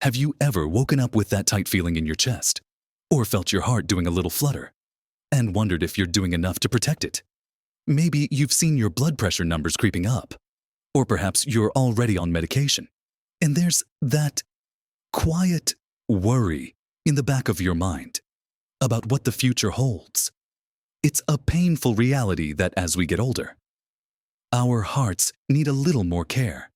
Have you ever woken up with that tight feeling in your chest? Or felt your heart doing a little flutter? And wondered if you're doing enough to protect it? Maybe you've seen your blood pressure numbers creeping up. Or perhaps you're already on medication. And there's that quiet worry in the back of your mind about what the future holds. It's a painful reality that as we get older, our hearts need a little more care.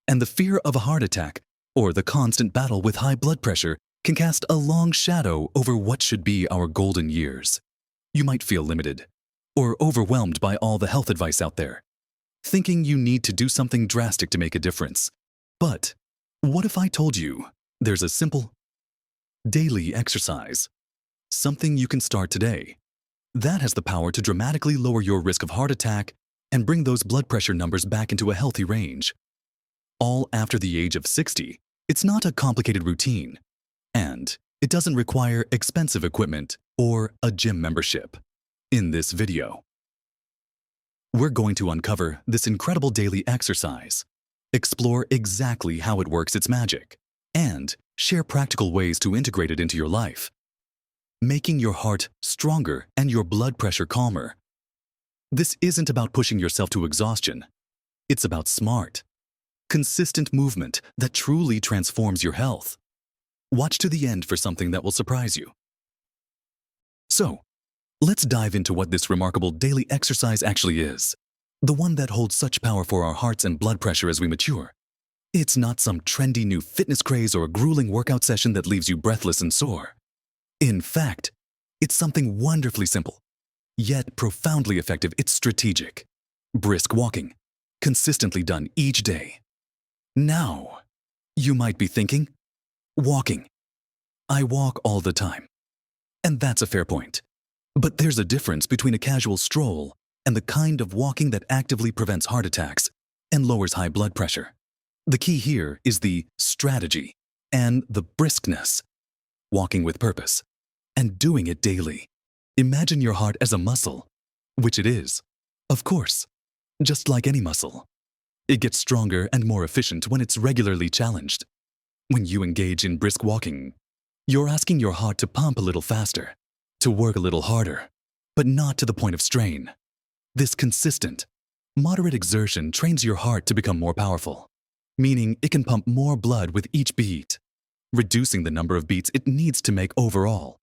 And the fear of a heart attack or the constant battle with high blood pressure can cast a long shadow over what should be our golden years. You might feel limited or overwhelmed by all the health advice out there, thinking you need to do something drastic to make a difference. But what if I told you there's a simple daily exercise, something you can start today, that has the power to dramatically lower your risk of heart attack and bring those blood pressure numbers back into a healthy range? All after the age of 60, it's not a complicated routine, and it doesn't require expensive equipment or a gym membership. In this video, we're going to uncover this incredible daily exercise, explore exactly how it works its magic, and share practical ways to integrate it into your life, making your heart stronger and your blood pressure calmer. This isn't about pushing yourself to exhaustion. It's about smart, consistent movement that truly transforms your health. Watch to the end for something that will surprise you. So, let's dive into what this remarkable daily exercise actually is, the one that holds such power for our hearts and blood pressure as we mature. It's not some trendy new fitness craze or a grueling workout session that leaves you breathless and sore. In fact, it's something wonderfully simple, yet profoundly effective. It's strategic, brisk walking, consistently done each day. Now, you might be thinking, walking. I walk all the time. And that's a fair point. But there's a difference between a casual stroll and the kind of walking that actively prevents heart attacks and lowers high blood pressure. The key here is the strategy and the briskness, walking with purpose, and doing it daily. Imagine your heart as a muscle, which it is, of course, just like any muscle. It gets stronger and more efficient when it's regularly challenged. When you engage in brisk walking, you're asking your heart to pump a little faster, to work a little harder, but not to the point of strain. This consistent, moderate exertion trains your heart to become more powerful, meaning it can pump more blood with each beat, reducing the number of beats it needs to make overall.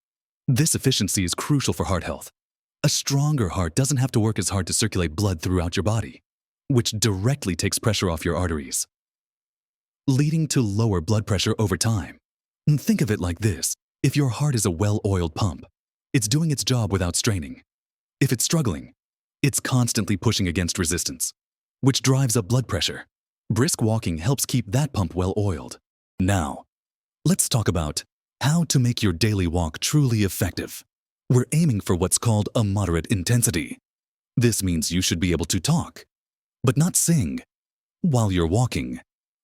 This efficiency is crucial for heart health. A stronger heart doesn't have to work as hard to circulate blood throughout your body, which directly takes pressure off your arteries, leading to lower blood pressure over time. And think of it like this: if your heart is a well-oiled pump, it's doing its job without straining. If it's struggling, it's constantly pushing against resistance, which drives up blood pressure. Brisk walking helps keep that pump well-oiled. Now, let's talk about how to make your daily walk truly effective. We're aiming for what's called a moderate intensity. This means you should be able to talk, but not sing. While you're walking,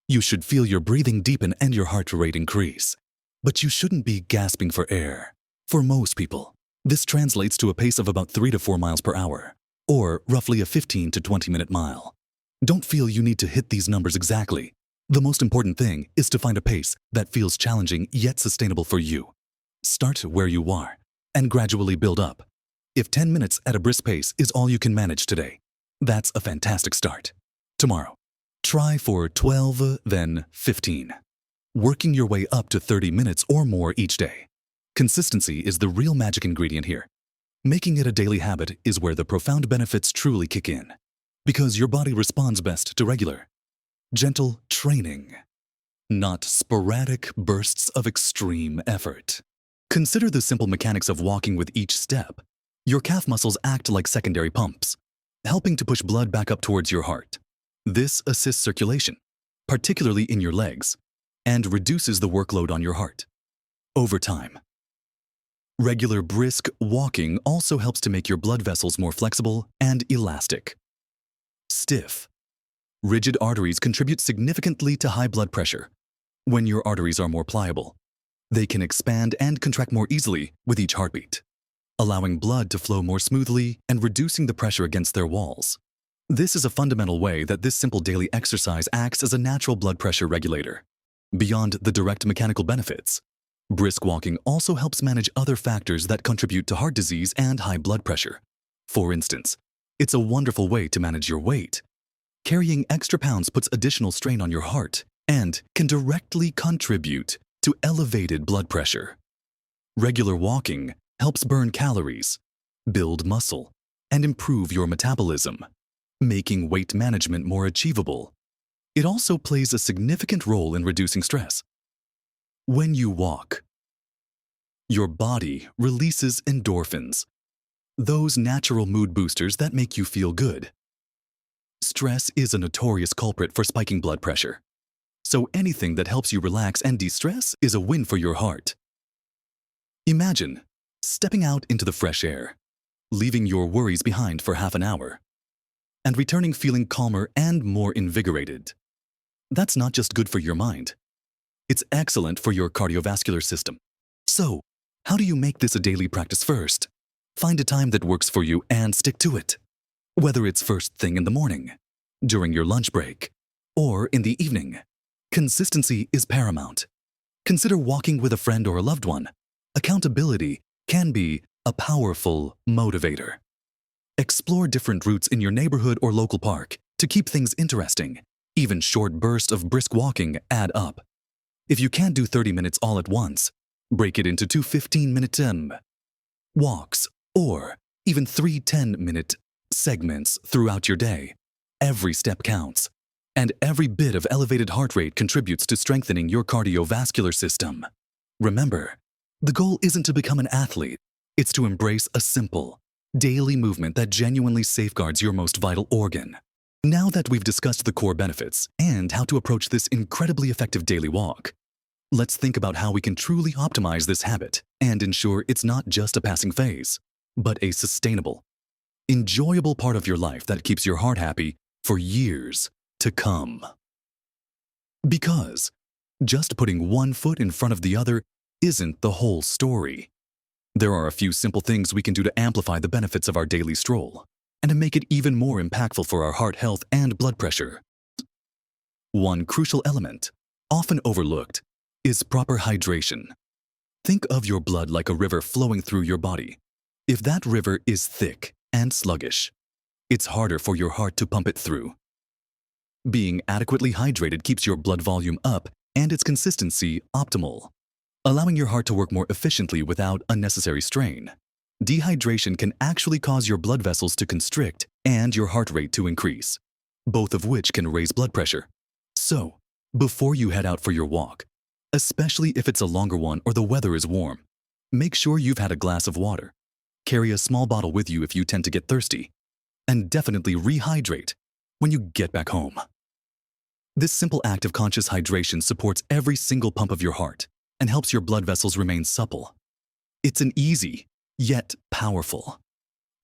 you should feel your breathing deepen and your heart rate increase. But you shouldn't be gasping for air. For most people, this translates to a pace of about 3 to 4 miles per hour, or roughly a 15 to 20-minute mile. Don't feel you need to hit these numbers exactly. The most important thing is to find a pace that feels challenging yet sustainable for you. Start where you are and gradually build up. If 10 minutes at a brisk pace is all you can manage today, that's a fantastic start. Tomorrow, try for 12, then 15. Working your way up to 30 minutes or more each day. Consistency is the real magic ingredient here. Making it a daily habit is where the profound benefits truly kick in, because your body responds best to regular, gentle training, not sporadic bursts of extreme effort. Consider the simple mechanics of walking with each step. Your calf muscles act like secondary pumps, helping to push blood back up towards your heart. This assists circulation, particularly in your legs, and reduces the workload on your heart. Over time, regular brisk walking also helps to make your blood vessels more flexible and elastic. Stiff, rigid arteries contribute significantly to high blood pressure. When your arteries are more pliable, they can expand and contract more easily with each heartbeat, allowing blood to flow more smoothly and reducing the pressure against their walls. This is a fundamental way that this simple daily exercise acts as a natural blood pressure regulator. Beyond the direct mechanical benefits, brisk walking also helps manage other factors that contribute to heart disease and high blood pressure. For instance, it's a wonderful way to manage your weight. Carrying extra pounds puts additional strain on your heart and can directly contribute to elevated blood pressure. Regular walking helps burn calories, build muscle, and improve your metabolism, making weight management more achievable. It also plays a significant role in reducing stress. When you walk, your body releases endorphins, those natural mood boosters that make you feel good. Stress is a notorious culprit for spiking blood pressure, so anything that helps you relax and de-stress is a win for your heart. Imagine stepping out into the fresh air, leaving your worries behind for half an hour, and returning feeling calmer and more invigorated. That's not just good for your mind. It's excellent for your cardiovascular system. So, how do you make this a daily practice first? Find a time that works for you and stick to it. Whether it's first thing in the morning, during your lunch break, or in the evening, consistency is paramount. Consider walking with a friend or a loved one. Accountability can be a powerful motivator. Explore different routes in your neighborhood or local park to keep things interesting. Even short bursts of brisk walking add up. If you can't do 30 minutes all at once, break it into 2 15-minute walks or even 3 10-minute segments throughout your day. Every step counts, and every bit of elevated heart rate contributes to strengthening your cardiovascular system. Remember, the goal isn't to become an athlete, it's to embrace a simple, daily movement that genuinely safeguards your most vital organ. Now that we've discussed the core benefits and how to approach this incredibly effective daily walk, let's think about how we can truly optimize this habit and ensure it's not just a passing phase, but a sustainable, enjoyable part of your life that keeps your heart happy for years to come. Because just putting one foot in front of the other isn't the whole story. There are a few simple things we can do to amplify the benefits of our daily stroll and to make it even more impactful for our heart health and blood pressure. One crucial element, often overlooked, is proper hydration. Think of your blood like a river flowing through your body. If that river is thick and sluggish, it's harder for your heart to pump it through. Being adequately hydrated keeps your blood volume up and its consistency optimal, allowing your heart to work more efficiently without unnecessary strain. Dehydration can actually cause your blood vessels to constrict and your heart rate to increase, both of which can raise blood pressure. So, before you head out for your walk, especially if it's a longer one or the weather is warm, make sure you've had a glass of water. Carry a small bottle with you if you tend to get thirsty, and definitely rehydrate when you get back home. This simple act of conscious hydration supports every single pump of your heart and helps your blood vessels remain supple. It's an easy, yet powerful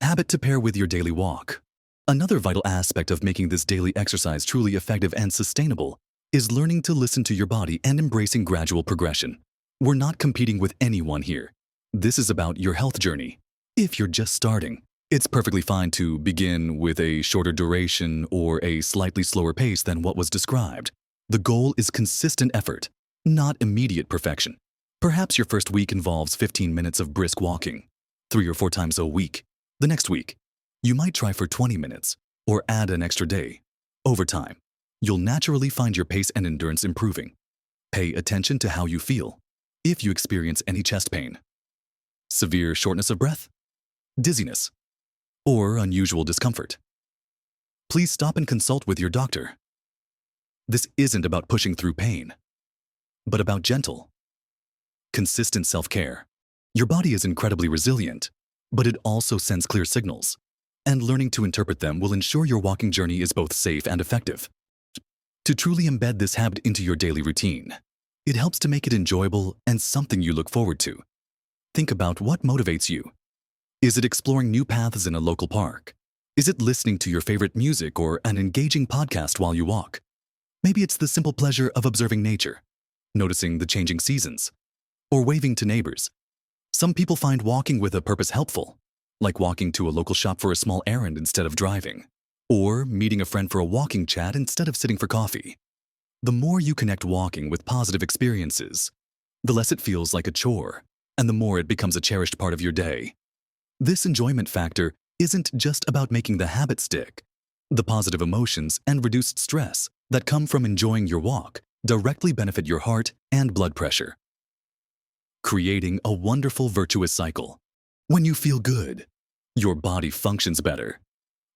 habit to pair with your daily walk. Another vital aspect of making this daily exercise truly effective and sustainable is learning to listen to your body and embracing gradual progression. We're not competing with anyone here. This is about your health journey. If you're just starting, it's perfectly fine to begin with a shorter duration or a slightly slower pace than what was described. The goal is consistent effort, not immediate perfection. Perhaps your first week involves 15 minutes of brisk walking, 3 or 4 times a week. The next week, you might try for 20 minutes or add an extra day. Over time, you'll naturally find your pace and endurance improving. Pay attention to how you feel. If you experience any chest pain, severe shortness of breath, dizziness, or unusual discomfort, please stop and consult with your doctor. This isn't about pushing through pain, but about gentle, consistent self-care. Your body is incredibly resilient, but it also sends clear signals, and learning to interpret them will ensure your walking journey is both safe and effective. To truly embed this habit into your daily routine, it helps to make it enjoyable and something you look forward to. Think about what motivates you. Is it exploring new paths in a local park? Is it listening to your favorite music or an engaging podcast while you walk? Maybe it's the simple pleasure of observing nature, noticing the changing seasons, or waving to neighbors. Some people find walking with a purpose helpful, like walking to a local shop for a small errand instead of driving, or meeting a friend for a walking chat instead of sitting for coffee. The more you connect walking with positive experiences, the less it feels like a chore, and the more it becomes a cherished part of your day. This enjoyment factor isn't just about making the habit stick. The positive emotions and reduced stress that come from enjoying your walk directly benefit your heart and blood pressure, creating a wonderful virtuous cycle. When you feel good, your body functions better,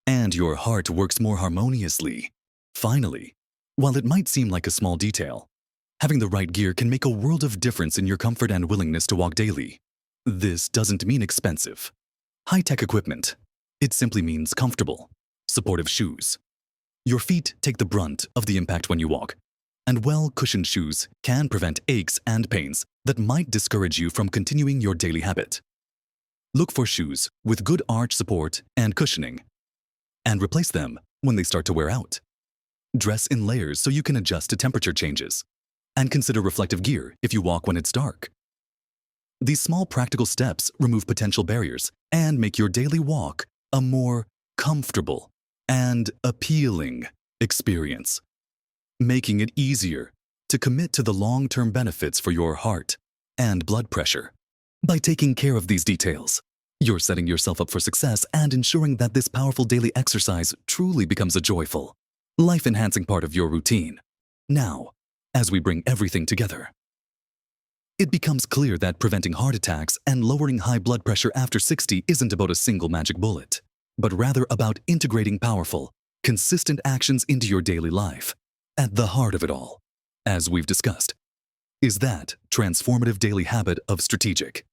and your heart works more harmoniously. Finally, while it might seem like a small detail, having the right gear can make a world of difference in your comfort and willingness to walk daily. This doesn't mean expensive, high-tech equipment. It simply means comfortable, supportive shoes. Your feet take the brunt of the impact when you walk, and well-cushioned shoes can prevent aches and pains that might discourage you from continuing your daily habit. Look for shoes with good arch support and cushioning, and replace them when they start to wear out. Dress in layers so you can adjust to temperature changes, and consider reflective gear if you walk when it's dark. These small practical steps remove potential barriers and make your daily walk a more comfortable and appealing experience, making it easier to commit to the long-term benefits for your heart and blood pressure. By taking care of these details, you're setting yourself up for success and ensuring that this powerful daily exercise truly becomes a joyful, life-enhancing part of your routine. Now, as we bring everything together, it becomes clear that preventing heart attacks and lowering high blood pressure after 60 isn't about a single magic bullet, but rather about integrating powerful, consistent actions into your daily life. At the heart of it all, as we've discussed, is that transformative daily habit of strategic,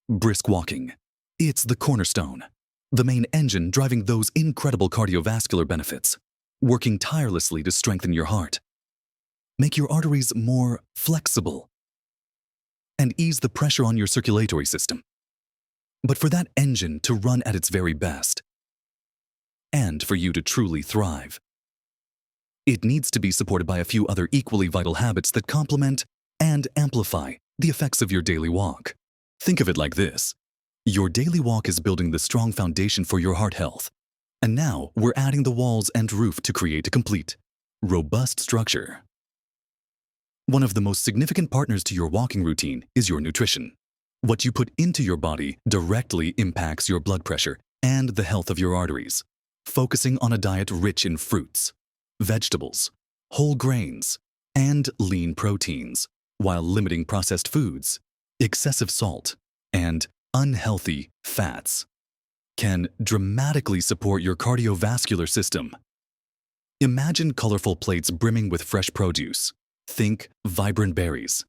brisk walking. It's the cornerstone, the main engine driving those incredible cardiovascular benefits, working tirelessly to strengthen your heart, make your arteries more flexible, and ease the pressure on your circulatory system. But for that engine to run at its very best, and for you to truly thrive, it needs to be supported by a few other equally vital habits that complement and amplify the effects of your daily walk. Think of it like this. Your daily walk is building the strong foundation for your heart health, and now we're adding the walls and roof to create a complete, robust structure. One of the most significant partners to your walking routine is your nutrition. What you put into your body directly impacts your blood pressure and the health of your arteries. Focusing on a diet rich in fruits, vegetables, whole grains, and lean proteins, while limiting processed foods, excessive salt, and unhealthy fats, can dramatically support your cardiovascular system. Imagine colorful plates brimming with fresh produce. Think vibrant berries,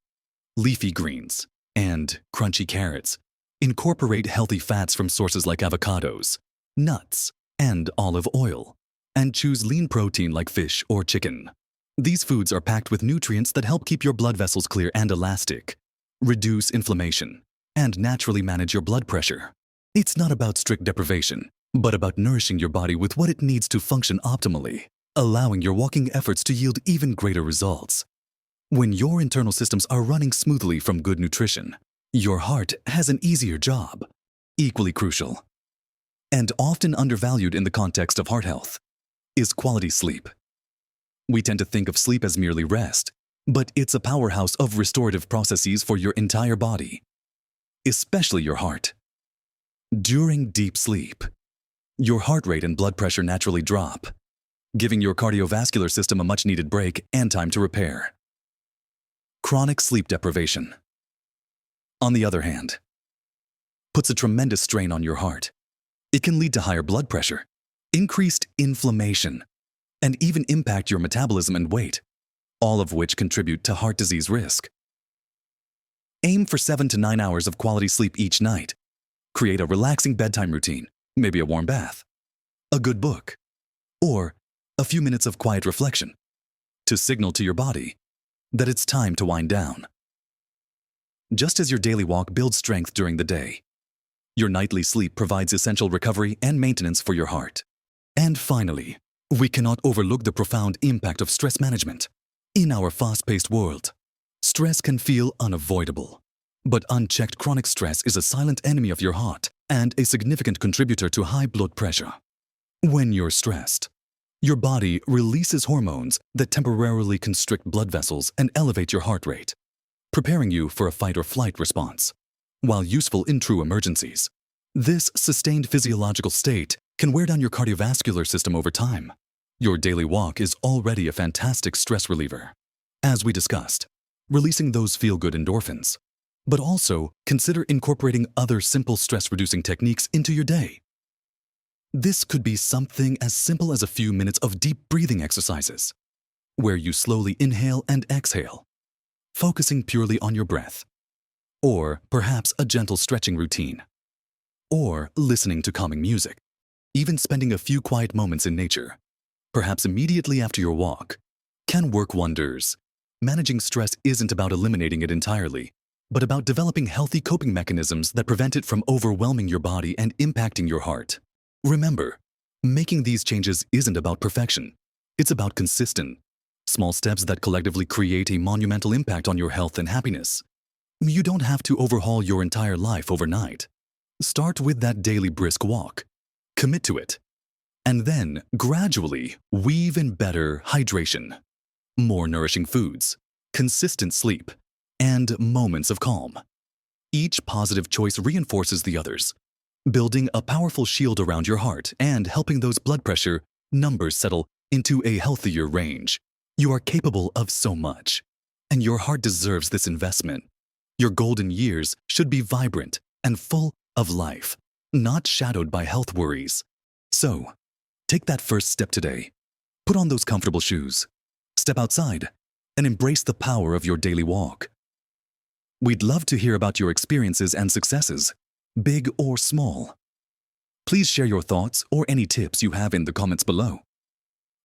leafy greens, and crunchy carrots. Incorporate healthy fats from sources like avocados, nuts, and olive oil, and choose lean protein like fish or chicken. These foods are packed with nutrients that help keep your blood vessels clear and elastic, reduce inflammation, and naturally manage your blood pressure. It's not about strict deprivation, but about nourishing your body with what it needs to function optimally, allowing your walking efforts to yield even greater results. When your internal systems are running smoothly from good nutrition, your heart has an easier job. Equally crucial, and often undervalued in the context of heart health, is quality sleep. We tend to think of sleep as merely rest, but it's a powerhouse of restorative processes for your entire body, especially your heart. During deep sleep, your heart rate and blood pressure naturally drop, giving your cardiovascular system a much-needed break and time to repair. Chronic sleep deprivation, on the other hand, puts a tremendous strain on your heart. It can lead to higher blood pressure, increased inflammation, and even impact your metabolism and weight, all of which contribute to heart disease risk. Aim for 7 to 9 hours of quality sleep each night. Create a relaxing bedtime routine, maybe a warm bath, a good book, or a few minutes of quiet reflection to signal to your body that it's time to wind down. Just as your daily walk builds strength during the day, your nightly sleep provides essential recovery and maintenance for your heart. And finally, we cannot overlook the profound impact of stress management. In our fast-paced world, stress can feel unavoidable, but unchecked chronic stress is a silent enemy of your heart and a significant contributor to high blood pressure. When you're stressed, Your body releases hormones that temporarily constrict blood vessels and elevate your heart rate, preparing you for a fight or flight response. While useful in true emergencies, this sustained physiological state can wear down your cardiovascular system over time. Your daily walk is already a fantastic stress reliever, as we discussed, releasing those feel-good endorphins. But also consider incorporating other simple stress-reducing techniques into your day. This could be something as simple as a few minutes of deep breathing exercises, where you slowly inhale and exhale, focusing purely on your breath. Or perhaps a gentle stretching routine. Or listening to calming music. Even spending a few quiet moments in nature, perhaps immediately after your walk, can work wonders. Managing stress isn't about eliminating it entirely, but about developing healthy coping mechanisms that prevent it from overwhelming your body and impacting your heart. Remember, making these changes isn't about perfection. It's about consistent, small steps that collectively create a monumental impact on your health and happiness. You don't have to overhaul your entire life overnight. Start with that daily brisk walk. Commit to it. And then, gradually, weave in better hydration, more nourishing foods, consistent sleep, and moments of calm. Each positive choice reinforces the others, building a powerful shield around your heart and helping those blood pressure numbers settle into a healthier range. You are capable of so much, and your heart deserves this investment. Your golden years should be vibrant and full of life, not shadowed by health worries. So, take that first step today. Put on those comfortable shoes, step outside, and embrace the power of your daily walk. We'd love to hear about your experiences and successes, big or small. Please share your thoughts or any tips you have in the comments below.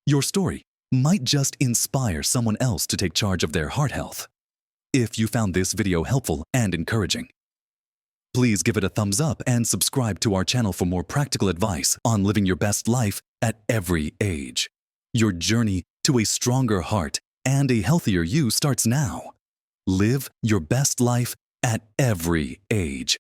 Your story might just inspire someone else to take charge of their heart health. If you found this video helpful and encouraging, please give it a thumbs up and subscribe to our channel for more practical advice on living your best life at every age. Your journey to a stronger heart and a healthier you starts now. Live your best life at every age.